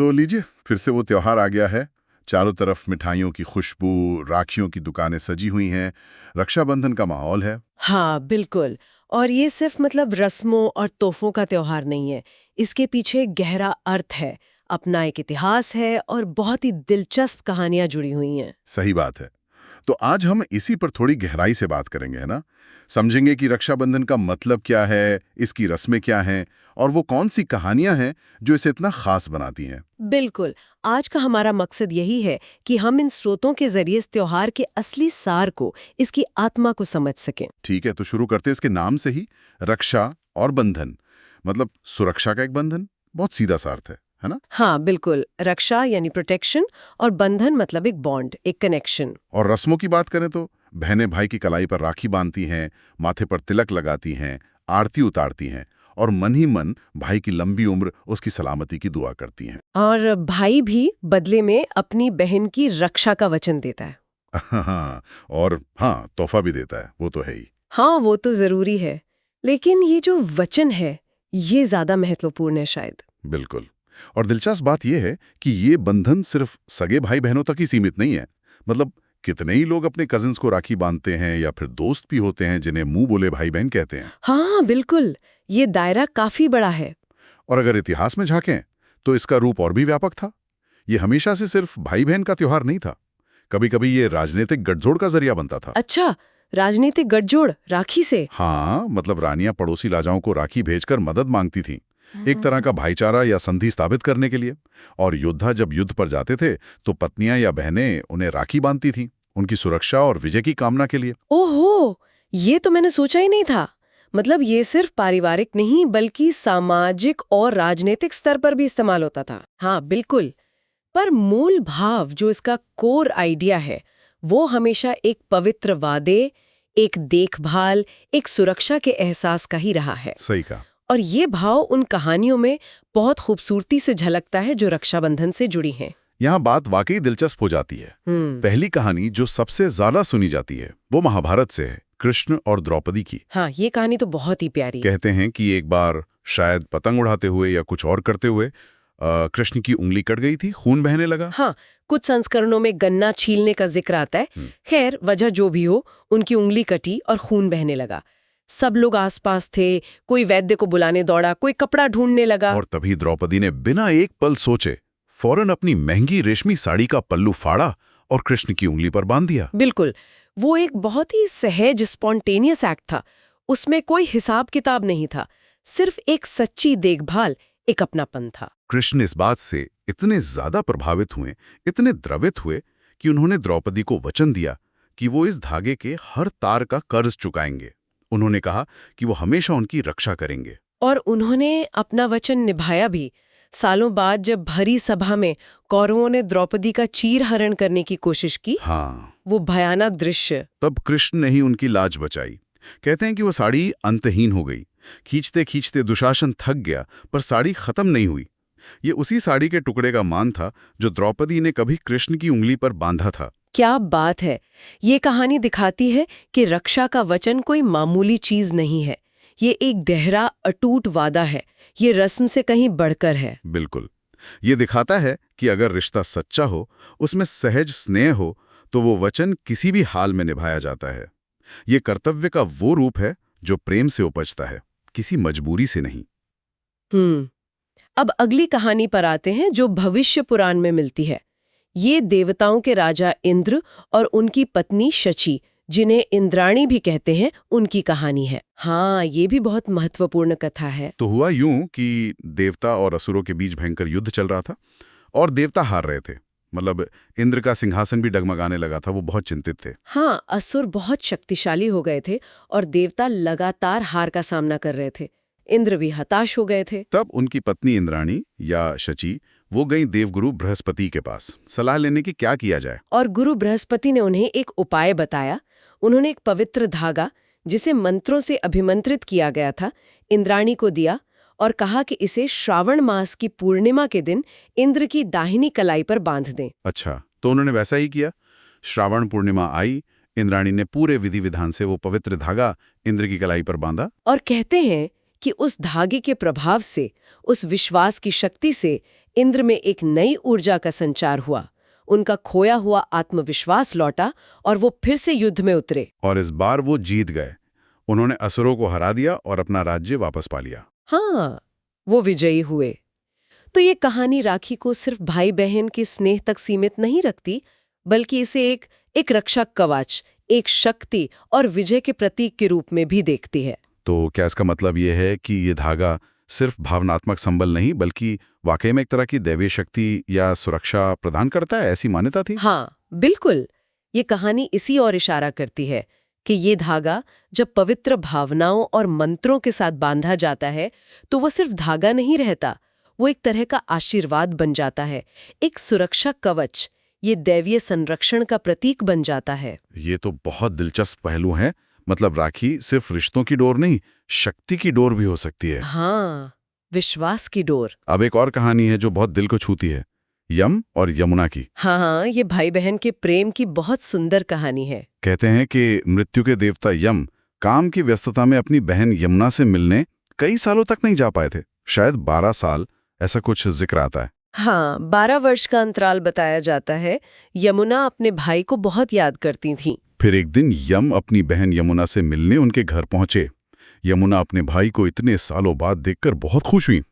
तो लीजिए, फिर से वो त्योहार आ गया है। चारों तरफ मिठाइयों की खुशबू, राखियों की दुकानें सजी हुई हैं, रक्षाबंधन का माहौल है। हाँ, बिल्कुल। और ये सिर्फ मतलब रस्मों और तोहफों का त्योहार नहीं है। इसके पीछे गहरा अर्थ है, अपना एक इतिहास है और बहुत ही दिलचस्प कहानियां जुड़ी हुई हैं। सही बात है। तो आज हम इसी पर थोड़ी गहराई से बात करेंगे, है ना? समझेंगे कि रक्षाबंधन का मतलब क्या है, इसकी रस्में क्या हैं, और वो कौन सी कहानियां हैं जो इसे इतना खास बनाती हैं। बिल्कुल। आज का हमारा मकसद यही है कि हम इन स्रोतों के जरिए इस त्योहार के असली सार को, इसकी आत्मा को समझ सकें। ठीक है, तो शुरू करते हैं इसके नाम से ही। रक्षा और बंधन, मतलब सुरक्षा का एक बंधन। बहुत सीधा सा अर्थ है ना? हाँ, बिल्कुल। रक्षा यानी प्रोटेक्शन और बंधन मतलब एक बॉन्ड, एक कनेक्शन। और रस्मों की बात करें तो बहनें भाई की कलाई पर राखी बांधती हैं, माथे पर तिलक लगाती हैं, आरती उतारती हैं और मन ही मन भाई की लंबी उम्र, उसकी सलामती की दुआ करती हैं। और भाई भी बदले में अपनी बहन की रक्षा का वचन देता है। हाँ, और हाँ, तोहफा भी देता है, वो तो है ही। हाँ, वो तो जरूरी है। लेकिन ये जो वचन है, ये ज्यादा महत्वपूर्ण है शायद। बिल्कुल। और दिलचस्प बात यह है कि ये बंधन सिर्फ सगे भाई बहनों तक ही सीमित नहीं है। मतलब कितने ही लोग अपने कजिन्स को राखी बांधते हैं, या फिर दोस्त भी होते हैं जिन्हें मुंह बोले भाई बहन कहते हैं। हाँ, बिल्कुल। ये दायरा काफी बड़ा है। और अगर इतिहास में झांकें तो इसका रूप और भी व्यापक था। ये हमेशा से सिर्फ भाई बहन का त्योहार नहीं था। कभी कभी ये राजनीतिक गठजोड़ का जरिया बनता था। अच्छा, राजनीतिक गठजोड़ राखी से? हाँ, मतलब रानियां पड़ोसी राजाओं को राखी भेजकर मदद मांगती थीं, एक तरह का भाईचारा या संधि स्थापित करने के लिए। और योद्धा जब युद्ध पर जाते थे तो पत्नियां या बहनें उन्हें राखी बांधती थीं, उनकी सुरक्षा और विजय की कामना के लिए। ओहो, ये तो मैंने सोचा ही नहीं था। मतलब ये सिर्फ पारिवारिक नहीं बल्कि सामाजिक और राजनीतिक स्तर पर भी इस्तेमाल होता था। हाँ, बिल्कुल। पर मूल भाव जो इसका कोर आइडिया है, वो हमेशा एक पवित्र वादे, एक देखभाल, एक सुरक्षा के एहसास का ही रहा है। सही कहा। और ये भाव उन कहानियों में बहुत खूबसूरती से झलकता है जो रक्षाबंधन से जुड़ी हैं। यहाँ बात वाकई दिलचस्प हो जाती है। पहली कहानी जो सबसे ज्यादा सुनी जाती है वो महाभारत से है, कृष्ण और द्रौपदी की। हाँ, ये कहानी तो बहुत ही प्यारी है। कहते हैं कि एक बार शायद पतंग उड़ाते हुए या कुछ और करते हुए कृष्ण की उंगली कट गई थी, खून बहने लगा। हाँ, कुछ संस्करणों में गन्ना छीलने का जिक्र आता है। खैर, वजह जो भी हो, उनकी उंगली कटी और खून बहने लगा। सब लोग आसपास थे, कोई वैद्य को बुलाने दौड़ा, कोई कपड़ा ढूंढने लगा। और तभी द्रौपदी ने बिना एक पल सोचे फौरन अपनी महंगी रेशमी साड़ी का पल्लू फाड़ा और कृष्ण की उंगली पर बांध दिया। बिल्कुल, वो एक बहुत ही सहज स्पॉन्टेनियस एक्ट था। उसमें कोई हिसाब किताब नहीं था, सिर्फ एक सच्ची देखभाल, एक अपनापन था। कृष्ण इस बात से इतने ज्यादा प्रभावित हुए, इतने द्रवित हुए कि उन्होंने द्रौपदी को वचन दिया कि वो इस धागे के हर तार का कर्ज चुकाएंगे। उन्होंने कहा कि वो हमेशा उनकी रक्षा करेंगे। और उन्होंने अपना वचन निभाया भी। सालों बाद जब भरी सभा में कौरवों ने द्रौपदी का चीरहरण करने की कोशिश की, हाँ, वो भयानक दृश्य। तब कृष्ण ने ही उनकी लाज बचाई। कहते हैं कि वो साड़ी अंतहीन हो गई। खींचते खींचते दुशासन थक गया, पर साड़ी खत्म नहीं हुई। ये उसी साड़ी के टुकड़े का मान था जो द्रौपदी ने कभी कृष्ण की उंगली पर बांधा था। क्या बात है! ये कहानी दिखाती है कि रक्षा का वचन कोई मामूली चीज नहीं है। ये एक गहरा अटूट वादा है। ये रस्म से कहीं बढ़कर है। बिल्कुल। ये दिखाता है कि अगर रिश्ता सच्चा हो, उसमें सहज स्नेह हो, तो वो वचन किसी भी हाल में निभाया जाता है। ये कर्तव्य का वो रूप है जो प्रेम से उपजता है, किसी मजबूरी से नहीं। अब अगली कहानी पर आते हैं जो भविष्य पुराण में मिलती है। ये देवताओं के राजा इंद्र और उनकी पत्नी शची, जिन्हें इंद्राणी भी कहते हैं, उनकी कहानी है। हाँ, ये भी बहुत महत्वपूर्ण कथा है। तो हुआ यूं कि देवता और असुरों के बीच भयंकर युद्ध चल रहा था और देवता हार रहे थे। मतलब इंद्र का सिंहासन भी डगमगाने लगा था, वो बहुत चिंतित थे। हाँ, असुर बहुत शक्तिशाली हो गए थे और देवता लगातार हार का सामना कर रहे थे। इंद्र भी हताश हो गए थे। तब उनकी पत्नी इंद्राणी या शची वो गई देवगुरु बृहस्पति के पास सलाह लेने की क्या किया जाए। और गुरु बृहस्पति ने उन्हें एक उपाय बताया। उन्होंने एक पवित्र धागा, जिसे मंत्रों से अभिमंत्रित किया गया था, इंद्राणी को दिया और कहा कि इसे श्रावण मास की पूर्णिमा के दिन इंद्र की दाहिनी कलाई पर बांध दें। अच्छा, तो उन्होंने वैसा ही किया। श्रावण पूर्णिमा आई, इंद्राणी ने पूरे विधि विधान से वो पवित्र धागा इंद्र की कलाई पर बांधा। और कहते हैं कि उस धागे के प्रभाव से, उस विश्वास की शक्ति से इंद्र में एक नई ऊर्जा का संचार हुआ, उनका खोया हुआ आत्मविश्वास लौटा और वो फिर से युद्ध में उतरे। और इस बार वो जीत गए। उन्होंने असुरों को हरा दिया और अपना राज्य वापस पा लिया। हाँ, वो विजयी हुए। तो ये कहानी राखी को सिर्फ भाई बहन के स्नेह तक सीमित नहीं रखती, बल्कि इसे एक रक्षा कवच, एक शक्ति और विजय के प्रतीक के रूप में भी देखती है। तो क्या इसका मतलब ये है कि ये धागा सिर्फ भावनात्मक संबल नहीं बल्कि वाकई में एक तरह की दैवीय शक्ति या सुरक्षा प्रदान करता है, ऐसी मान्यता थी? हाँ, बिल्कुल। ये कहानी इसी ओर इशारा करती है कि ये धागा जब पवित्र भावनाओं और मंत्रों के साथ बांधा जाता है तो वो सिर्फ धागा नहीं रहता, वो एक तरह का आशीर्वाद बन जाता है, एक सुरक्षा कवच, ये दैवीय संरक्षण का प्रतीक बन जाता है। ये तो बहुत दिलचस्प पहलू है। मतलब राखी सिर्फ रिश्तों की डोर नहीं, शक्ति की डोर भी हो सकती है। हाँ, विश्वास की डोर। अब एक और कहानी है जो बहुत दिल को छूती है, यम और यमुना की। हाँ, ये भाई बहन के प्रेम की बहुत सुंदर कहानी है। कहते हैं कि मृत्यु के देवता यम काम की व्यस्तता में अपनी बहन यमुना से मिलने कई सालों तक नहीं जा पाए थे, शायद 12 साल, ऐसा कुछ जिक्र आता है। हाँ, 12 वर्ष का अंतराल बताया जाता है। यमुना अपने भाई को बहुत याद करती थी। फिर एक दिन यम अपनी बहन यमुना से मिलने उनके घर पहुंचे। यमुना अपने भाई को इतने सालों बाद देखकर बहुत खुश हुई।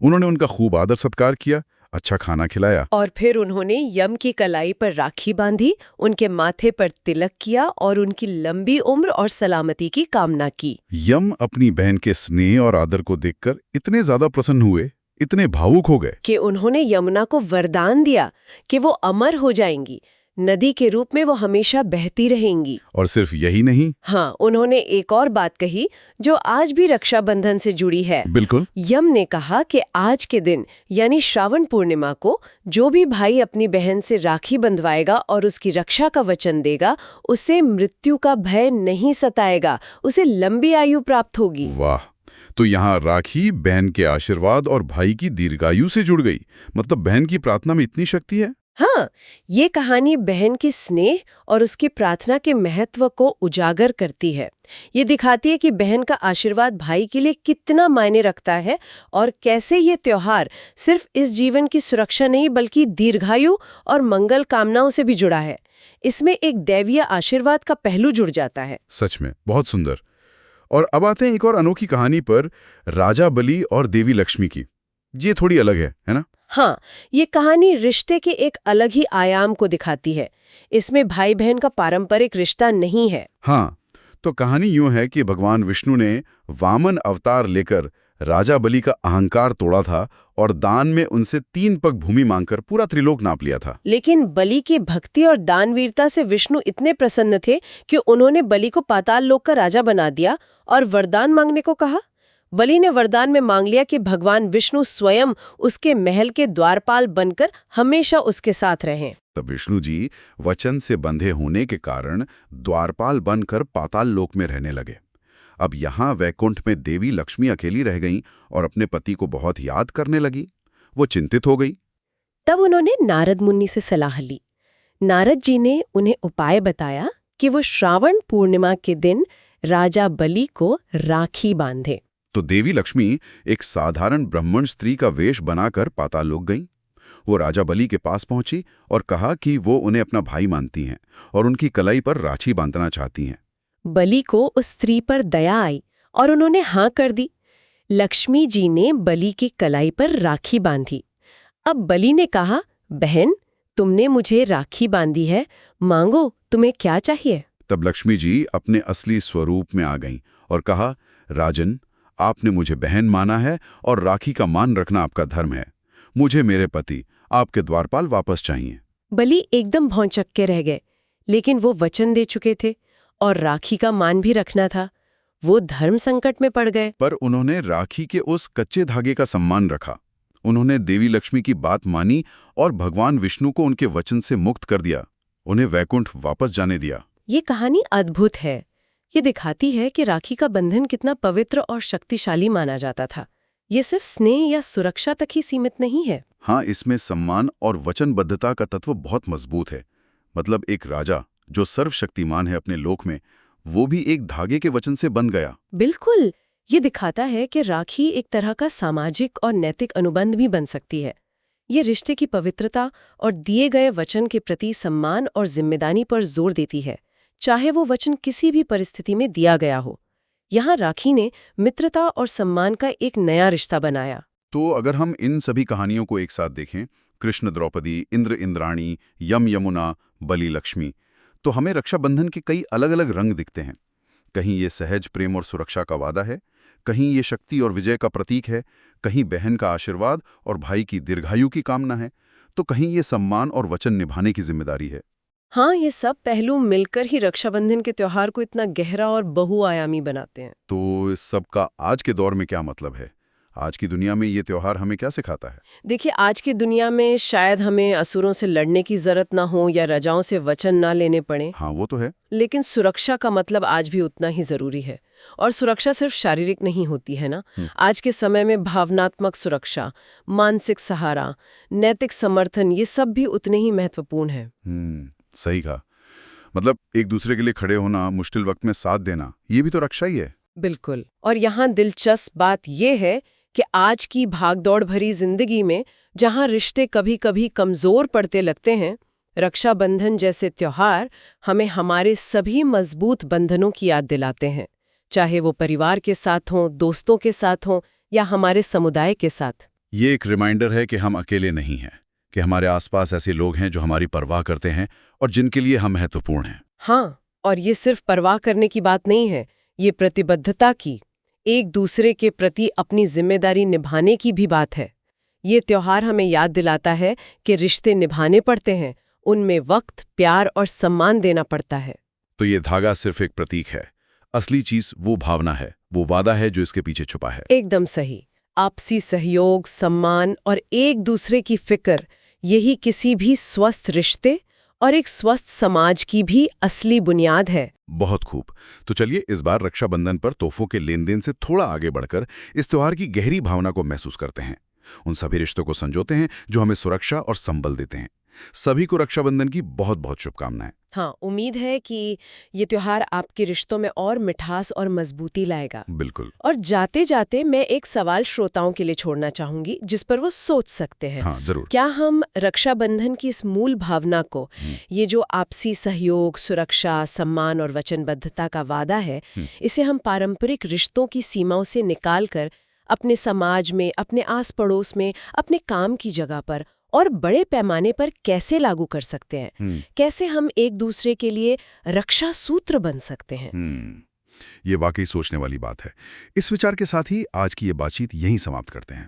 उन्होंने उनका खूब आदर सत्कार किया, अच्छा खाना खिलाया। और फिर उन्होंने यम की कलाई पर राखी बांधी, उनके माथे पर तिलक किया और उनकी लंबी उम्र और सलामती की कामना की। यम अपनी बहन के स्नेह और आदर को देखकर इतने ज्यादा प्रसन्न हुए, इतने भावुक हो गए कि उन्होंने यमुना को वरदान दिया कि वो अमर हो जाएंगी, नदी के रूप में वो हमेशा बहती रहेंगी। और सिर्फ यही नहीं, हाँ, उन्होंने एक और बात कही जो आज भी रक्षाबंधन से जुड़ी है। बिल्कुल। यम ने कहा कि आज के दिन यानी श्रावण पूर्णिमा को जो भी भाई अपनी बहन से राखी बंधवाएगा और उसकी रक्षा का वचन देगा, उसे मृत्यु का भय नहीं सताएगा, उसे लंबी आयु प्राप्त होगी। वाह! तो यहाँ राखी बहन के आशीर्वाद और भाई की दीर्घायु से जुड़ गई। मतलब बहन की प्रार्थना में इतनी शक्ति है। हाँ, ये कहानी बहन की स्नेह और उसकी प्रार्थना के महत्व को उजागर करती है। ये दिखाती है कि बहन का आशीर्वाद भाई के लिए कितना मायने रखता है और कैसे ये त्योहार सिर्फ इस जीवन की सुरक्षा नहीं बल्कि दीर्घायु और मंगल कामनाओं से भी जुड़ा है। इसमें एक दैवीय आशीर्वाद का पहलू जुड़ जाता है। सच में बहुत सुंदर। और अब आते हैं एक और अनोखी कहानी पर, राजा बलि और देवी लक्ष्मी की। ये थोड़ी अलग है ना? हाँ, ये कहानी रिश्ते के एक अलग ही आयाम को दिखाती है। इसमें भाई बहन का पारंपरिक रिश्ता नहीं है। हाँ, तो कहानी यूं है कि भगवान विष्णु ने वामन अवतार लेकर राजा बलि का अहंकार तोड़ा था और दान में उनसे 3 पग भूमि मांगकर पूरा त्रिलोक नाप लिया था। लेकिन बलि की भक्ति और दानवीरता से विष्णु इतने प्रसन्न थे कि उन्होंने बलि को पाताल लोक का राजा बना दिया और वरदान मांगने को कहा। बलि ने वरदान में मांग लिया कि भगवान विष्णु स्वयं उसके महल के द्वारपाल बनकर हमेशा उसके साथ रहें। तब विष्णु जी वचन से बंधे होने के कारण द्वारपाल बनकर पाताल लोक में रहने लगे। अब यहाँ वैकुंठ में देवी लक्ष्मी अकेली रह गईं और अपने पति को बहुत याद करने लगी। वो चिंतित हो गई। तब उन्होंने नारद मुनि से सलाह ली। नारद जी ने उन्हें उपाय बताया कि वो श्रावण पूर्णिमा के दिन राजा बलि को राखी बांधे। तो देवी लक्ष्मी एक साधारण ब्राह्मण स्त्री का वेश बनाकर पाताल लोक गईं। वो राजा बलि के पास पहुंची और कहा कि वो उन्हें अपना भाई मानती हैं और उनकी कलाई पर राखी बांधना चाहती हैं। बलि को उस स्त्री पर दया आई और उन्होंने हाँ कर दी। लक्ष्मी जी ने बलि की कलाई पर राखी बांधी। अब बलि ने कहा, बहन, तुमने मुझे राखी बांधी है, मांगो, तुम्हें क्या चाहिए? तब लक्ष्मी जी अपने असली स्वरूप में आ गईं और कहा, राजन, आपने मुझे बहन माना है और राखी का मान रखना आपका धर्म है। मुझे मेरे पति, आपके द्वारपाल वापस चाहिए। बलि एकदम भौंचक के रह गए, लेकिन वो वचन दे चुके थे और राखी का मान भी रखना था। वो धर्म संकट में पड़ गए। पर उन्होंने राखी के उस कच्चे धागे का सम्मान रखा। उन्होंने देवी लक्ष्मी की बात मानी और भगवान विष्णु को उनके वचन से मुक्त कर दिया, उन्हें वैकुंठ वापस जाने दिया। ये कहानी अद्भुत है। ये दिखाती है कि राखी का बंधन कितना पवित्र और शक्तिशाली माना जाता था। ये सिर्फ स्नेह या सुरक्षा तक ही सीमित नहीं है। हाँ, इसमें सम्मान और वचनबद्धता का तत्व बहुत मजबूत है। मतलब एक राजा जो सर्वशक्तिमान है अपने लोक में, वो भी एक धागे के वचन से बंध गया। बिल्कुल, ये दिखाता है कि राखी एक तरह का सामाजिक और नैतिक अनुबंध भी बन सकती है। ये रिश्ते की पवित्रता और दिए गए वचन के प्रति सम्मान और जिम्मेदारी पर जोर देती है, चाहे वो वचन किसी भी परिस्थिति में दिया गया हो। यहाँ राखी ने मित्रता और सम्मान का एक नया रिश्ता बनाया। तो अगर हम इन सभी कहानियों को एक साथ देखें, कृष्ण द्रौपदी, इंद्र इंद्राणी, यम यमुना, बलि लक्ष्मी, तो हमें रक्षाबंधन के कई अलग अलग रंग दिखते हैं। कहीं ये सहज प्रेम और सुरक्षा का वादा है, कहीं ये शक्ति और विजय का प्रतीक है, कहीं बहन का आशीर्वाद और भाई की दीर्घायु की कामना है, तो कहीं ये सम्मान और वचन निभाने की जिम्मेदारी है। हाँ, ये सब पहलू मिलकर ही रक्षाबंधन के त्योहार को इतना गहरा और बहुआयामी बनाते हैं। तो इस सब का आज के दौर में क्या मतलब है? आज की दुनिया में ये त्योहार हमें क्या सिखाता है? देखिए, आज की दुनिया में शायद हमें असुरों से लड़ने की जरूरत ना हो या राजाओं से वचन ना लेने पड़े, हाँ, वो तो है। लेकिन सुरक्षा का मतलब आज भी उतना ही जरूरी है। और सुरक्षा सिर्फ शारीरिक नहीं होती है ना। आज के समय में भावनात्मक सुरक्षा, मानसिक सहारा, नैतिक समर्थन, ये सब भी उतने ही महत्वपूर्ण है। सही कहा। मतलब एक दूसरे के लिए खड़े होना, मुश्किल वक्त में साथ देना, ये भी तो रक्षा ही है। बिल्कुल। और यहाँ दिलचस्प बात यह है कि आज की भागदौड़ भरी जिंदगी में जहाँ रिश्ते कभी कभी कमजोर पड़ते लगते हैं, रक्षाबंधन जैसे त्योहार हमें हमारे सभी मजबूत बंधनों की याद दिलाते हैं, चाहे वो परिवार के साथ हों, दोस्तों के साथ हों या हमारे समुदाय के साथ। ये एक रिमाइंडर है कि हम अकेले नहीं हैं, कि हमारे आसपास ऐसे लोग हैं जो हमारी परवाह करते हैं और जिनके लिए हम महत्वपूर्ण हैं। हाँ, और ये सिर्फ परवाह करने की बात नहीं है, ये प्रतिबद्धता की, एक दूसरे के प्रति अपनी जिम्मेदारी निभाने की भी बात है। ये त्योहार हमें याद दिलाता है कि रिश्ते निभाने पड़ते हैं, उनमें वक्त, प्यार और सम्मान देना पड़ता है। तो ये धागा सिर्फ एक प्रतीक है, असली चीज वो भावना है, वो वादा है जो इसके पीछे छुपा है। एकदम सही। आपसी सहयोग, सम्मान और एक दूसरे की फिक्र, यही किसी भी स्वस्थ रिश्ते और एक स्वस्थ समाज की भी असली बुनियाद है। बहुत खूब। तो चलिए इस बार रक्षाबंधन पर तोहफों के लेन देन से थोड़ा आगे बढ़कर इस त्योहार की गहरी भावना को महसूस करते हैं। उन सभी रिश्तों को संजोते हैं जो हमें सुरक्षा और संबल देते हैं। सभी को रक्षाबंधन की बहुत बहुत शुभकामनाएं। हाँ, उम्मीद है कि ये त्योहार आपके रिश्तों में और मिठास और मजबूती लाएगा। बिल्कुल। और जाते जाते मैं एक सवाल श्रोताओं के लिए छोड़ना चाहूंगी जिस पर वो सोच सकते हैं। हाँ, जरूर। क्या हम रक्षाबंधन की इस मूल भावना को, ये जो आपसी सहयोग, सुरक्षा, सम्मान और वचनबद्धता का वादा है, इसे हम पारंपरिक रिश्तों की सीमाओं से निकालकर अपने समाज में, अपने आस पड़ोस में, अपने काम की जगह पर और बड़े पैमाने पर कैसे लागू कर सकते हैं? कैसे हम एक दूसरे के लिए रक्षा सूत्र बन सकते हैं? ये वाकई सोचने वाली बात है। इस विचार के साथ ही आज की ये बातचीत यहीं समाप्त करते हैं।